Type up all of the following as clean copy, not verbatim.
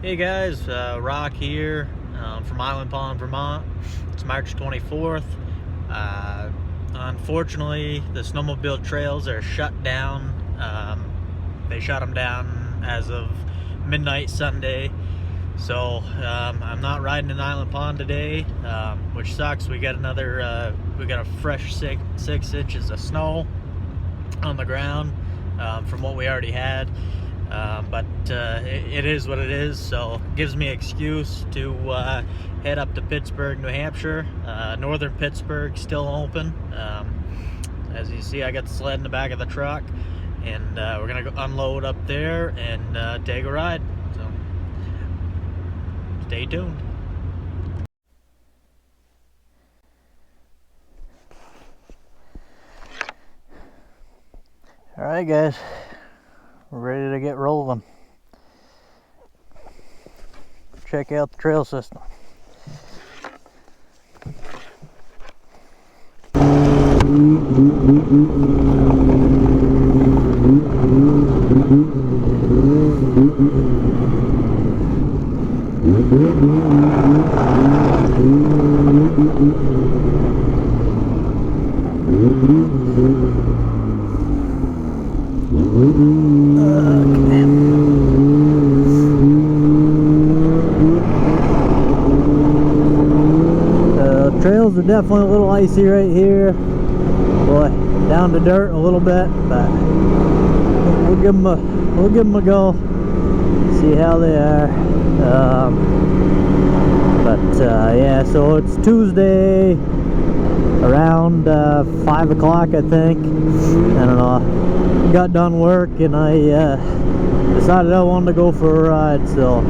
Hey guys, Rock here from Island Pond, Vermont. It's March 24th. Unfortunately, the snowmobile trails are shut down. They shut them down as of midnight Sunday. So I'm not riding in Island Pond today, which sucks. We got a fresh 6 inches of snow on the ground from what we already had. But it is what it is, so it gives me an excuse to head up to Pittsburg, New Hampshire. Northern Pittsburgh still open. As you see, I got the sled in the back of the truck, and we're gonna go unload up there and take a ride. So stay tuned. All right, guys. We're ready to get rolling. Check out the trail system. Trails are definitely a little icy right here. Boy, down to dirt a little bit, but we'll give them a go. See how they are. Yeah, so it's Tuesday around 5 o'clock, I think. I don't know. Got done work and I decided I wanted to go for a ride. So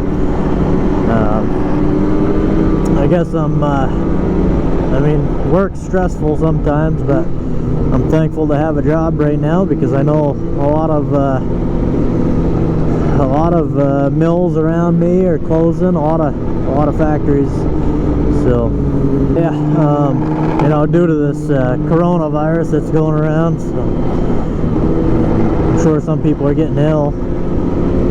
I guess work's stressful sometimes, but I'm thankful to have a job right now because I know a lot of mills around me are closing, a lot of factories. So yeah, due to this coronavirus that's going around, so I'm sure some people are getting ill.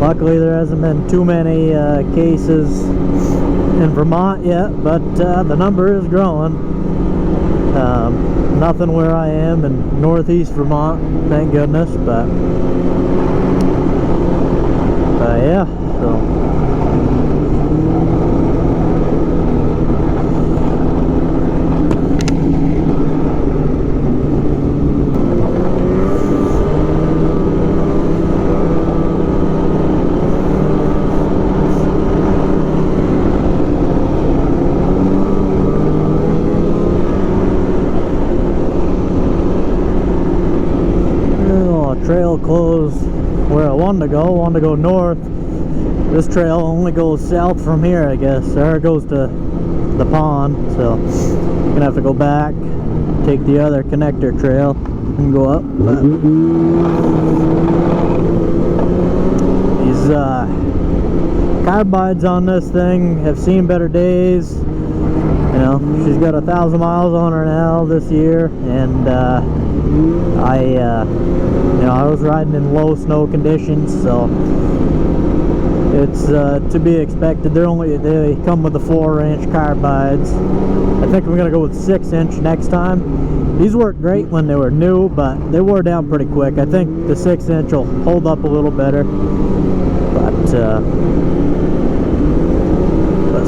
Luckily, there hasn't been too many cases in Vermont yet, but the number is growing. Nothing where I am in northeast Vermont, thank goodness, but yeah, so trail closed where I wanted to go north. This trail only goes south from here, I guess, or it goes to the pond, so I'm gonna have to go back, take the other connector trail and go up. But these carbides on this thing have seen better days. She's got 1,000 miles on her now this year, and I was riding in low snow conditions, so it's to be expected. They come with the 4-inch carbides. I think I'm gonna go with 6-inch next time. These worked great when they were new, but they wore down pretty quick. I think the 6-inch will hold up a little better, but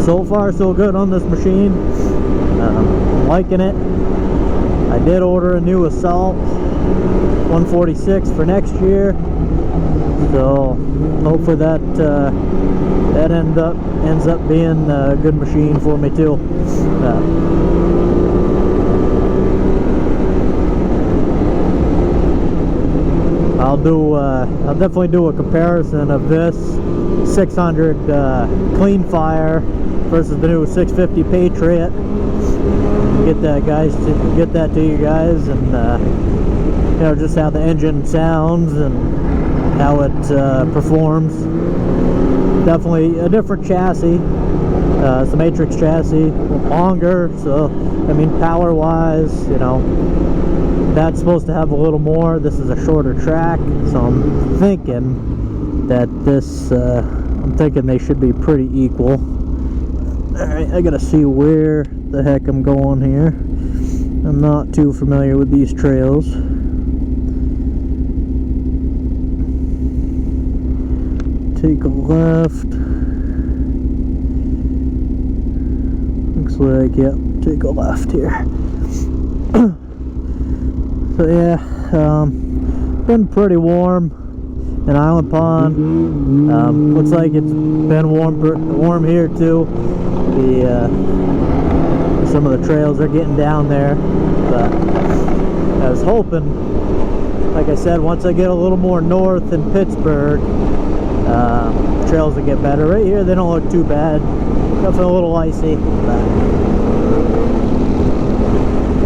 so far so good on this machine. I'm liking it. I did order a new Assault 146 for next year, so hopefully that ends up being a good machine for me too. I'll definitely do a comparison of this 600 Clean Fire versus the new 650 Patriot. Get that to you guys, and just how the engine sounds and how it performs. Definitely a different chassis. It's a Matrix chassis, longer, so power wise, that's supposed to have a little more. This is a shorter track, so I'm thinking that this I'm thinking they should be pretty equal. Alright, I gotta see where the heck I'm going here. I'm not too familiar with these trails. Take a left. Looks like, yep, take a left here. So yeah, been pretty warm in Island Pond. Looks like it's been warm here too. Some of the trails are getting down there, but I was hoping, like I said, once I get a little more north in Pittsburg, trails will get better. Right here they don't look too bad. Definitely a little icy, but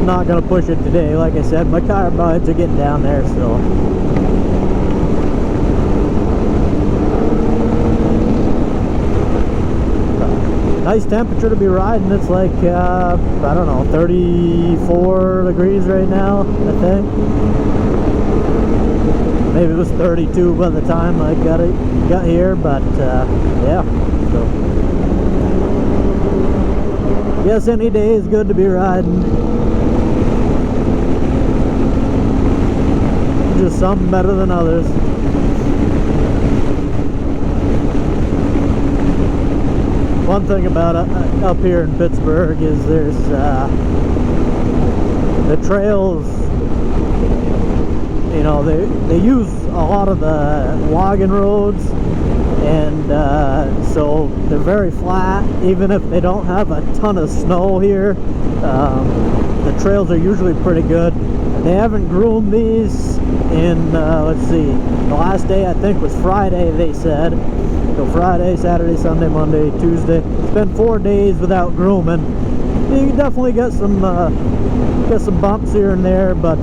not gonna push it today. Like I said, my tire buds are getting down there, so nice temperature to be riding. It's like I don't know, 34 degrees right now, I think. Maybe it was 32 by the time I got here, but yeah, so yes, any day is good to be riding. Just some better than others. One thing about up here in Pittsburg is there's the trails, you know, they use a lot of the logging roads, and so they're very flat. Even if they don't have a ton of snow here, the trails are usually pretty good. They haven't groomed these in, let's see, the last day I think was Friday, they said. So Friday, Saturday, Sunday, Monday, Tuesday. It's been 4 days without grooming. You can definitely get some bumps here and there, but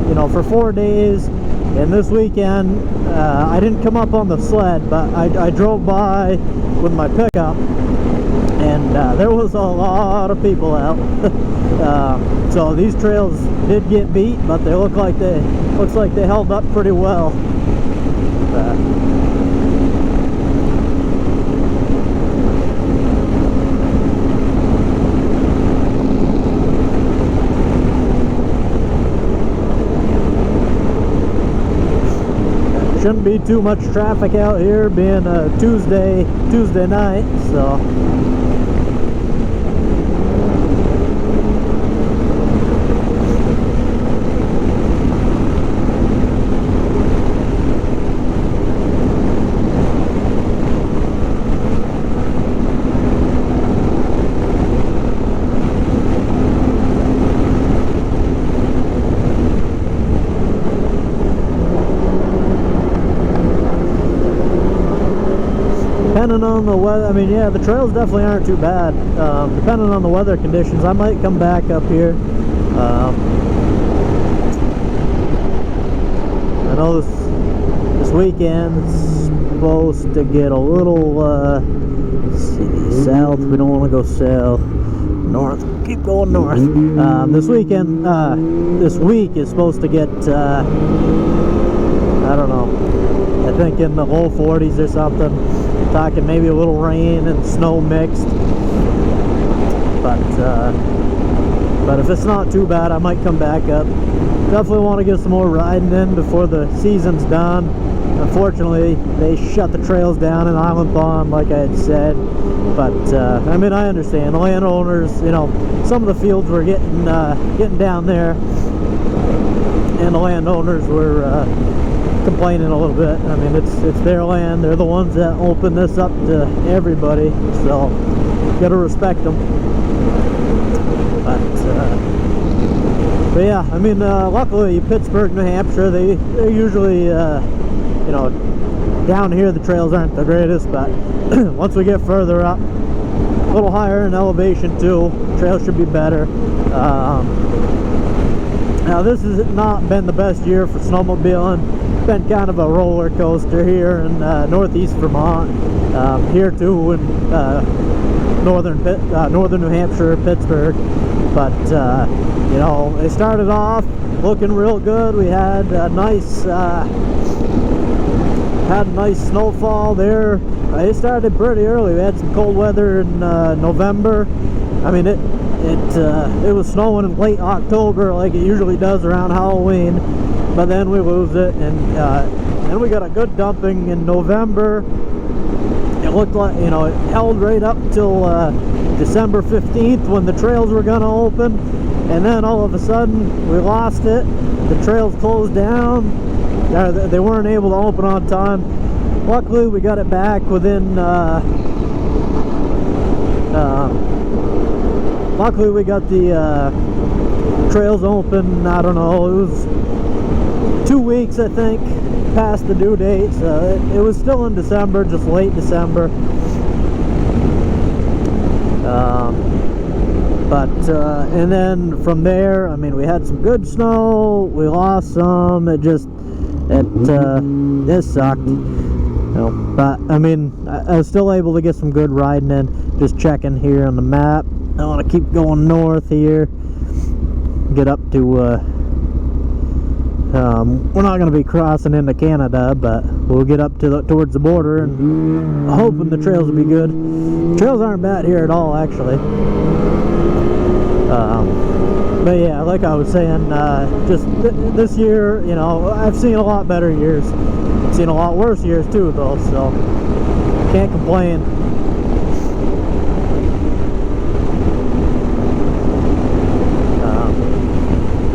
you know, for 4 days. And this weekend, I didn't come up on the sled, but I drove by with my pickup, and there was a lot of people out. So these trails did get beat, but they looks like they held up pretty well. Shouldn't be too much traffic out here, being a Tuesday night, so depending on the weather, I mean, yeah, the trails definitely aren't too bad. Depending on the weather conditions, I might come back up here. I know this weekend it's supposed to get a little, let's see, south. We don't want to go south. North, keep going north. This weekend, this week is supposed to get, I don't know, I think in the low 40s or something. Talking maybe a little rain and snow mixed, but if it's not too bad, I might come back up. Definitely want to get some more riding in before the season's done. Unfortunately, they shut the trails down in Island Pond, like I had said. But I mean, I understand. The landowners, you know, some of the fields were getting down there, and the landowners were complaining a little bit. I mean, it's their land. They're the ones that open this up to everybody, so gotta respect them. But yeah, I mean, luckily Pittsburg, New Hampshire, they're usually you know, down here the trails aren't the greatest, but once we get further up, a little higher in elevation too, trails should be better. Now this has not been the best year for snowmobiling. It's been kind of a roller coaster here in northeast Vermont, here too in northern New Hampshire, Pittsburg. But you know, they started off looking real good. We had a nice had a nice snowfall there. It started pretty early. We had some cold weather in November. I mean, it was snowing in late October like it usually does around Halloween, but then we lose it, and then we got a good dumping in November. It looked like, you know, it held right up till December 15th when the trails were gonna open, and then all of a sudden we lost it. The trails closed down. They weren't able to open on time. Luckily we got it back within luckily we got the trails open, I don't know, it was 2 weeks I think past the due date, so it was still in December, just late December. And then from there, I mean, we had some good snow, we lost some, this sucked. You know, but I mean, I was still able to get some good riding in. Just checking here on the map. I want to keep going north here, get up to we're not going to be crossing into Canada, but we'll get up to towards the border, and hoping the trails will be good. Trails aren't bad here at all, actually. But yeah, like I was saying, just this year, you know, I've seen a lot better years. I've seen a lot worse years too, though, so can't complain.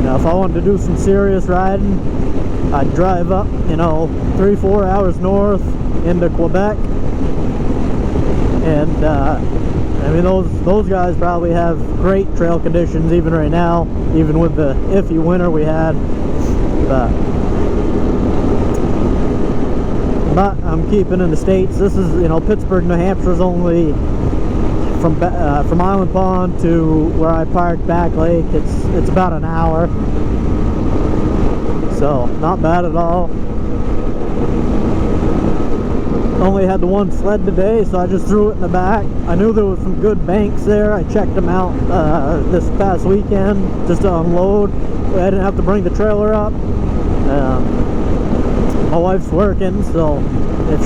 Now, if I wanted to do some serious riding, I'd drive up, you know, 3-4 hours north into Quebec, and I mean, those guys probably have great trail conditions even right now, even with the iffy winter we had. But I'm keeping in the States. This is, you know, Pittsburg, New Hampshire is only from Island Pond to where I parked Back Lake. It's about an hour, so not bad at all. Only had the one sled today, so I just threw it in the back. I knew there was some good banks there. I checked them out this past weekend just to unload. I didn't have to bring the trailer up. My wife's working, so if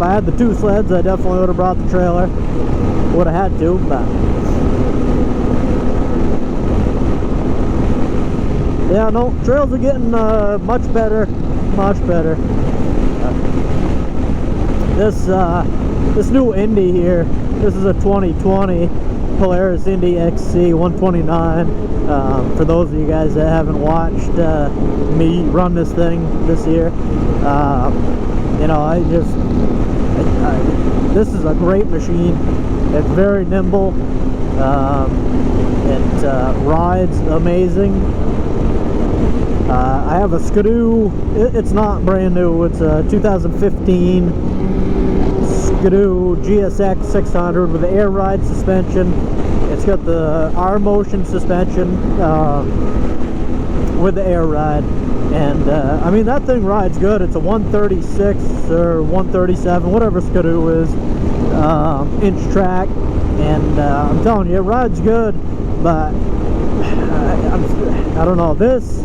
I had the two sleds, I definitely would have brought the trailer. Would have had to, but yeah, no, trails are getting much better, much better. This new Indy here, this is a 2020 Polaris Indy XC 129. For those of you guys that haven't watched me run this thing this year, you know, this is a great machine. It's very nimble. It rides amazing. I have a Skidoo. It's not brand new. It's a 2015 Skidoo GSX 600 with the air ride suspension. It's got the R-Motion suspension with the air ride, and I mean, that thing rides good. It's a 136 or 137, whatever Skidoo is, inch track, and I'm telling you, it rides good. But I don't know, this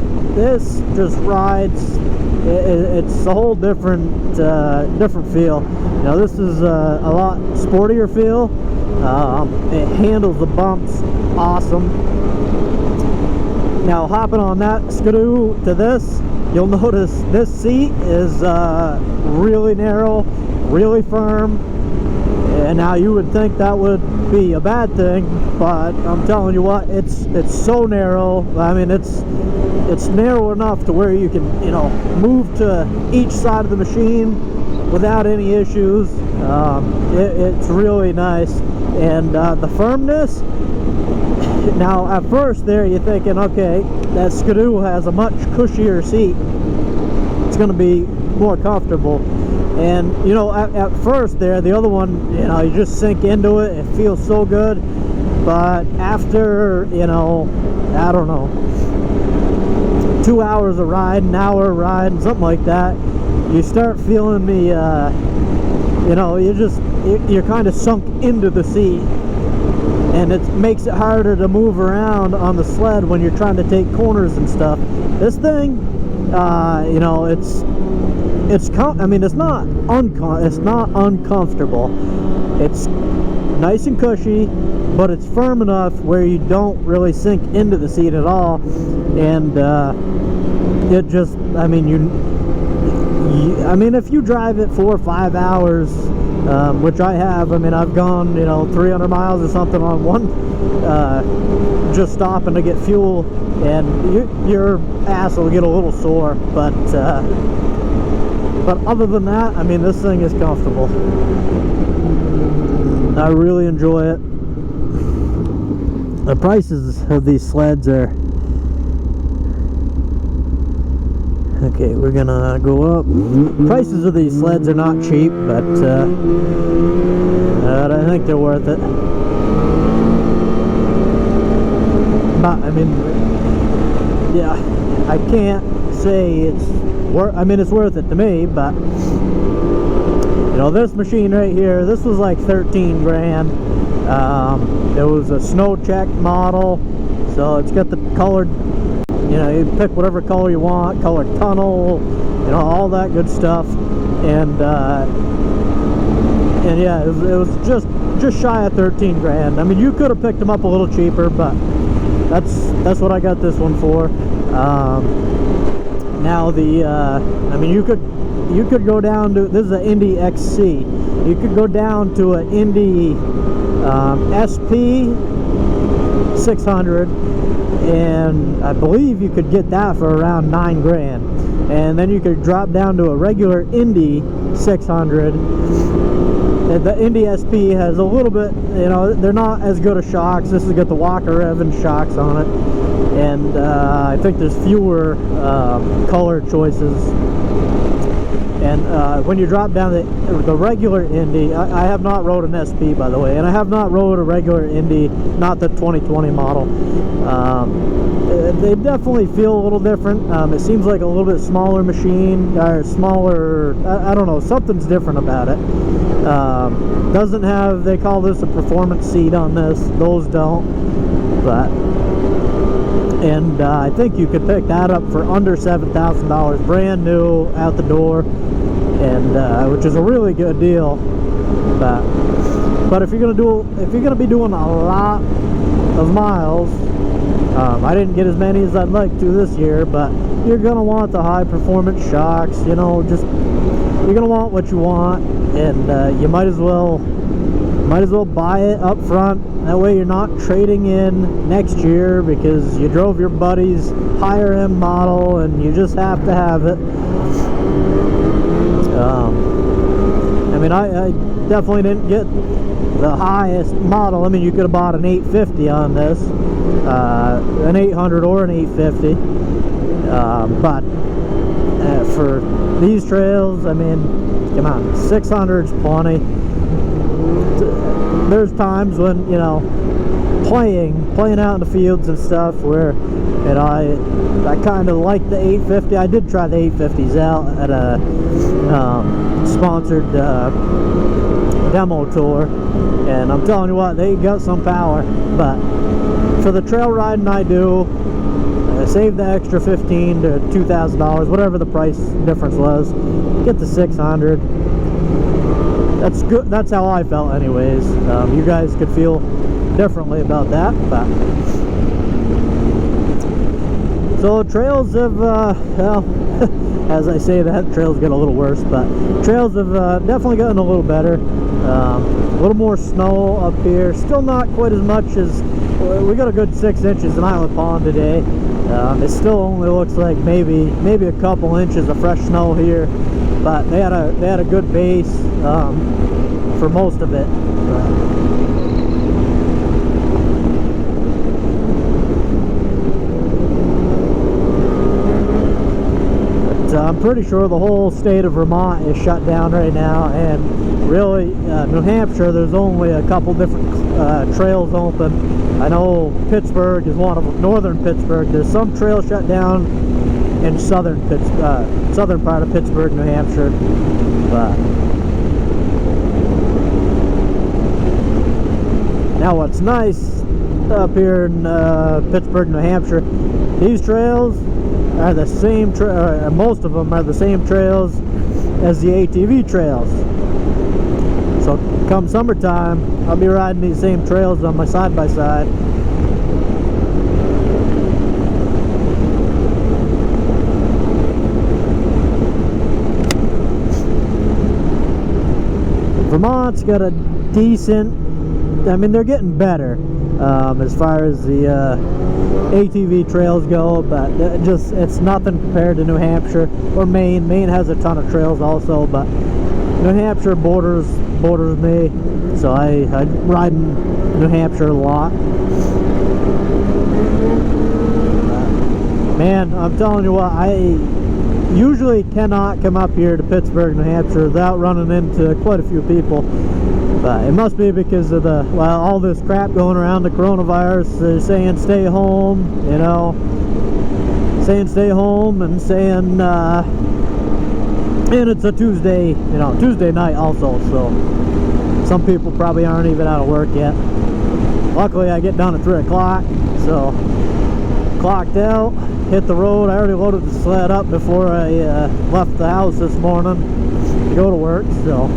just rides, it's a whole different feel. You know, this is a lot sportier feel. It handles the bumps awesome. Now, hopping on that Skidoo to this, you'll notice this seat is really narrow, really firm. And now you would think that would be a bad thing, but I'm telling you what, it's so narrow. I mean, it's narrow enough to where you can, you know, move to each side of the machine without any issues. It's really nice, and the firmness. Now, at first there, you're thinking, okay, that Skidoo has a much cushier seat. It's going to be more comfortable. And, you know, at first there, the other one, you know, you just sink into it. It feels so good. But after, you know, I don't know, 2 hours of ride, an hour of ride, something like that, you start feeling the, you know, you're kind of sunk into the seat. And it makes it harder to move around on the sled when you're trying to take corners and stuff. This thing, you know, it's not uncomfortable. It's nice and cushy, but it's firm enough where you don't really sink into the seat at all. And it just, if you drive it 4 or 5 hours, which I have, I've gone 300 miles or something on one, just stopping to get fuel, and your ass will get a little sore, but other than that, this thing is comfortable. I really enjoy it. The prices of these sleds are... Okay, we're gonna go up. Prices of these sleds are not cheap, but I think they're worth it. But, yeah, I can't say it's worth it to me, but this machine right here, this was like 13 grand. It was a snow check model, so it's got the colored, you pick whatever color you want, colored tunnel, all that good stuff. And yeah, it was just shy of 13 grand. You could have picked them up a little cheaper, but that's what I got this one for. Now you could go down to, this is an Indy XC. You could go down to an Indy SP 600, and I believe you could get that for around 9 grand. And then you could drop down to a regular Indy 600. And the Indy SP has a little bit, they're not as good as shocks. This has got the Walker Evans shocks on it, and I think there's fewer color choices. And when you drop down the regular Indy, I have not rode an SP, by the way, and I have not rode a regular Indy, not the 2020 model. They definitely feel a little different. It seems like a little bit smaller machine, or smaller, I don't know, something's different about it. Doesn't have, they call this a performance seat on this, those don't, but, and I think you could pick that up for under $7,000, brand new, out the door, and which is a really good deal. But if you're gonna be doing a lot of miles, I didn't get as many as I'd like to this year, but you're gonna want the high performance shocks. You're gonna want what you want, and you might as well buy it up front. That way you're not trading in next year because you drove your buddy's higher end model and you just have to have it. I definitely didn't get the highest model. You could have bought an 850 on this, an 800 or an 850, but for these trails, come on, 600's plenty. There's times when, playing out in the fields and stuff where, I kind of like the 850. I did try the 850s out at a sponsored demo tour, and I'm telling you what, they got some power. But for the trail riding I do, I saved the extra $1,500 to $2,000, whatever the price difference was. Get the 600. That's good. That's how I felt, anyways. You guys could feel differently about that, but so trails have, well, as I say that, trails get a little worse, but trails have definitely gotten a little better. A little more snow up here. Still not quite as much as, we got a good 6 inches in Island Pond today. It still only looks like maybe a couple inches of fresh snow here, but they had a good base for most of it. I'm pretty sure the whole state of Vermont is shut down right now, and really New Hampshire, there's only a couple different trails open. I know Pittsburg is one of them, northern Pittsburg. There's some trails shut down in southern part of Pittsburg, New Hampshire. But now what's nice up here in Pittsburg, New Hampshire, these trails are the same, most of them are the same trails as the ATV trails. So come summertime, I'll be riding these same trails on my side-by-side. Vermont's got a decent, I mean, they're getting better as far as the ATV trails go, but it's nothing compared to New Hampshire or Maine. Maine has a ton of trails also, but New Hampshire borders me, so I ride in New Hampshire a lot. Man, I'm telling you what, I usually cannot come up here to Pittsburg, New Hampshire without running into quite a few people. It must be because of all this crap going around, the coronavirus. They're saying stay home, you know, saying stay home, and saying and it's a Tuesday, you know, Tuesday night also, so some people probably aren't even out of work yet. Luckily I get done at 3 o'clock, so clocked out, hit the road. I already loaded the sled up before I left the house this morning to go to work, so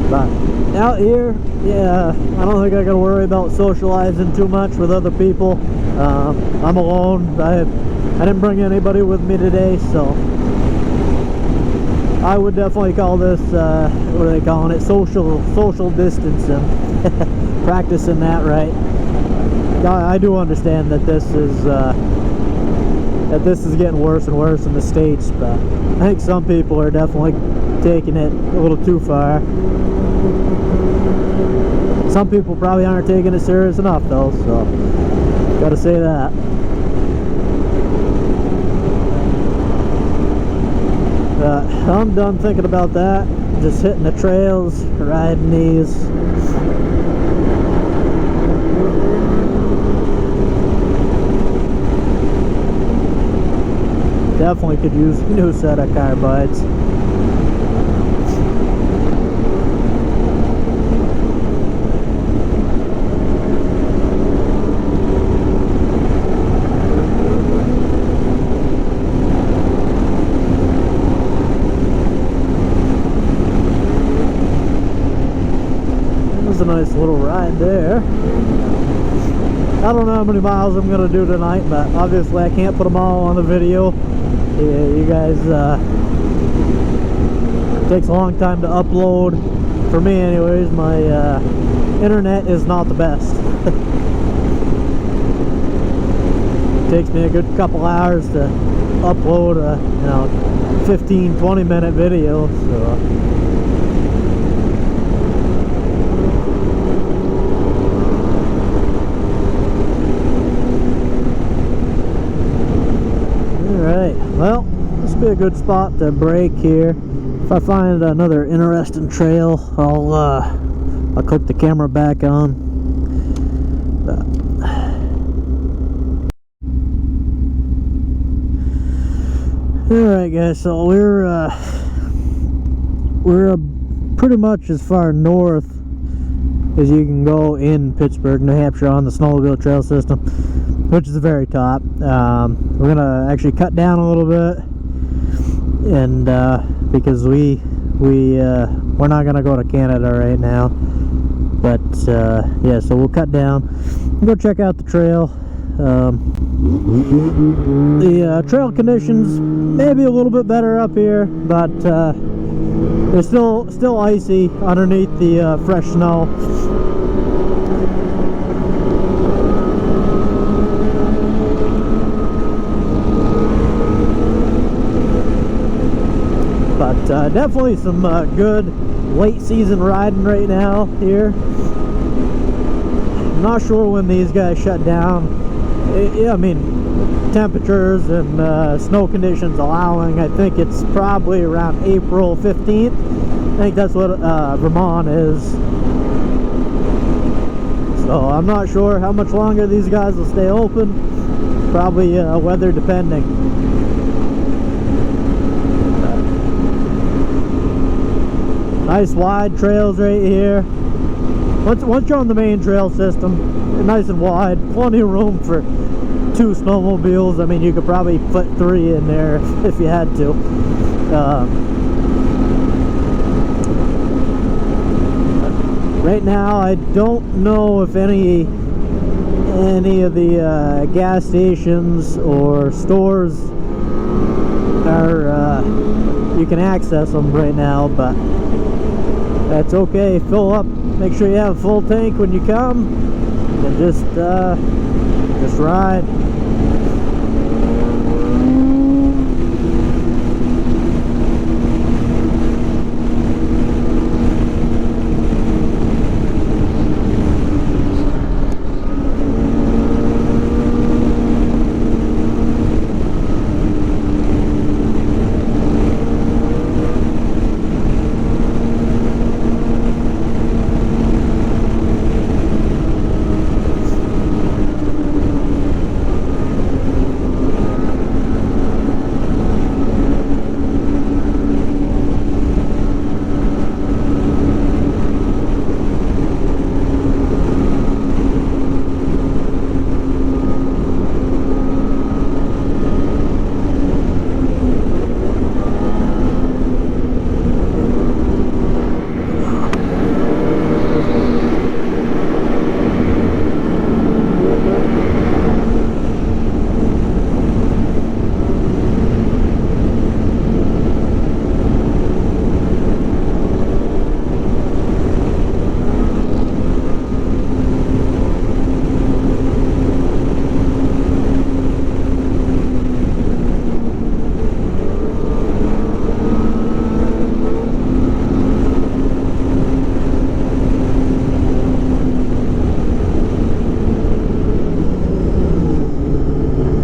but out here, yeah, I don't think I gotta worry about socializing too much with other people. I'm alone. I didn't bring anybody with me today, so I would definitely call this what are they calling it, social distancing. Practicing that right. I do understand that this is getting worse and worse in the States, but I think some people are definitely taking it a little too far. Some people probably aren't taking it serious enough though, so gotta say that. I'm done thinking about that. Just hitting the trails, riding these. Definitely could use a new set of carbides. That was a nice little ride there. I don't know how many miles I'm going to do tonight, but obviously I can't put them all on the video. Yeah, you guys, it takes a long time to upload. For me anyways, my internet is not the best. It takes me a good couple hours to upload a 15-20 minute video, so well, this will be a good spot to break here. If I find another interesting trail, I'll click the camera back on. Alright guys, so we're pretty much as far north as you can go in Pittsburg, New Hampshire on the snowmobile trail system, which is the very top. We're gonna actually cut down a little bit, and because we're not gonna go to Canada right now, but yeah, so we'll cut down and go check out the trail. The trail conditions may be a little bit better up here, but it's still icy underneath the fresh snow. But definitely some good late season riding right now here. I'm not sure when these guys shut down. Yeah, I mean, temperatures and snow conditions allowing, I think it's probably around April 15th. I think that's what Vermont is. So I'm not sure how much longer these guys will stay open. Probably weather depending. Nice wide trails right here. Once you're on the main trail system, nice and wide, plenty of room for 2 snowmobiles. I mean, you could probably put 3 in there if you had to. Right now, I don't know if any of the gas stations or stores are you can access them right now, but that's okay. Fill up, make sure you have a full tank when you come, and just ride.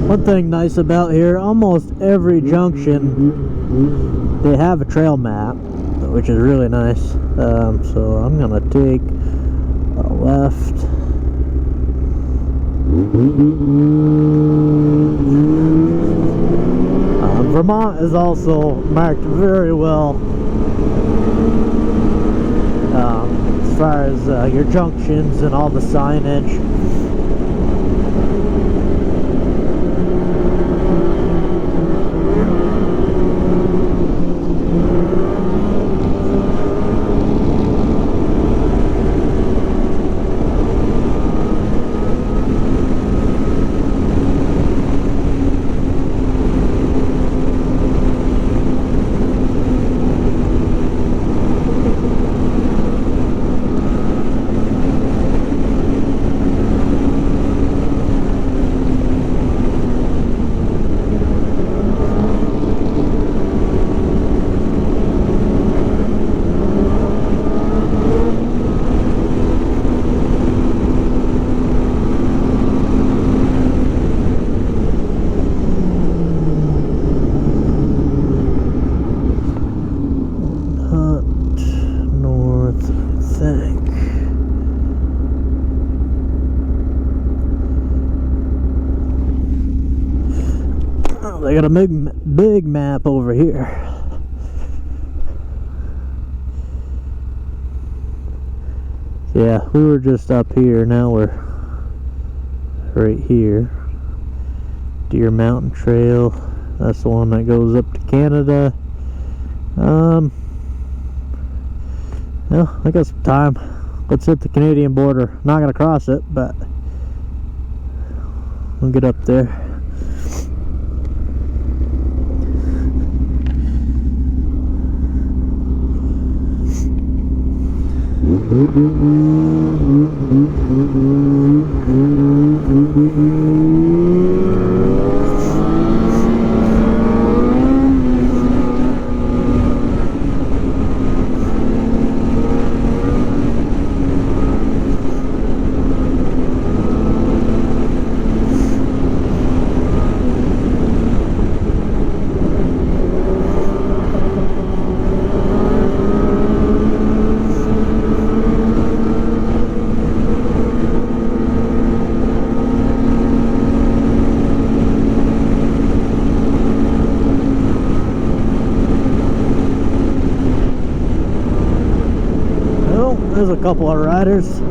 One thing nice about here, almost every junction they have a trail map, which is really nice. So I'm gonna take a left. Vermont is also marked very well as far as your junctions and all the signage. They got a big map over here. Yeah, we were just up here. Now we're right here. Deer Mountain Trail. That's the one that goes up to Canada. Well, I got some time. Let's hit the Canadian border. Not gonna cross it, but we'll get up there. There's a couple of riders.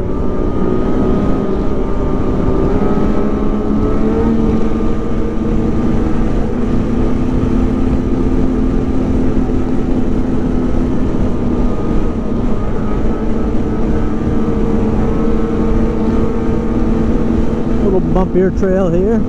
bumpier trail here.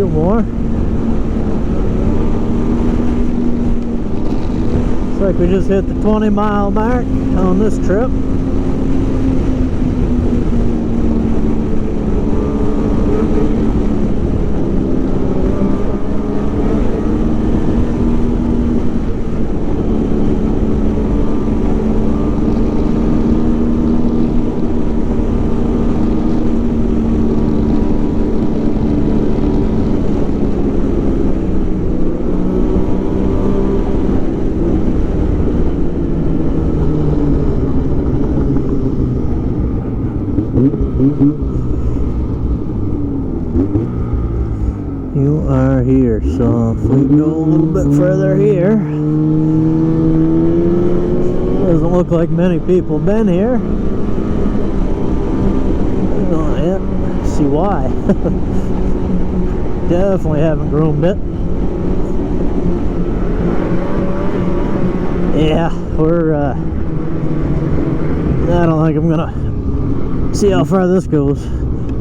More. Looks like we just hit the 20-mile mark on this trip. You are here, so if we go a little bit further here, doesn't look like many people have been here. Oh yeah, see why. Definitely haven't groomed it. Yeah, we're I don't think I'm gonna see how far this goes.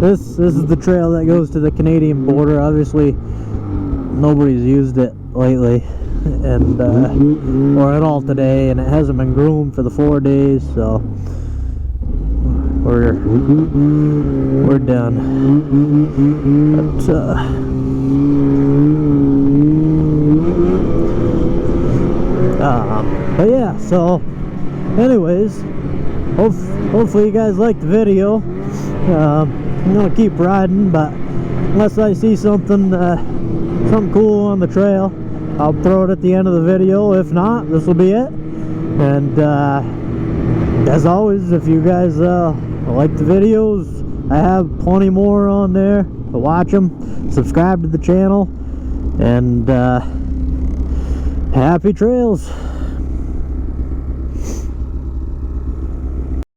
This is the trail that goes to the Canadian border. Obviously nobody's used it lately, and or at all today, and it hasn't been groomed for the 4 days, so we're done. But yeah, so anyways, hopefully you guys liked the video. I'm gonna keep riding, but unless I see something cool on the trail, I'll throw it at the end of the video. If not, this will be it. And as always, if you guys like the videos, I have plenty more on there, to watch them. Subscribe to the channel, and happy trails.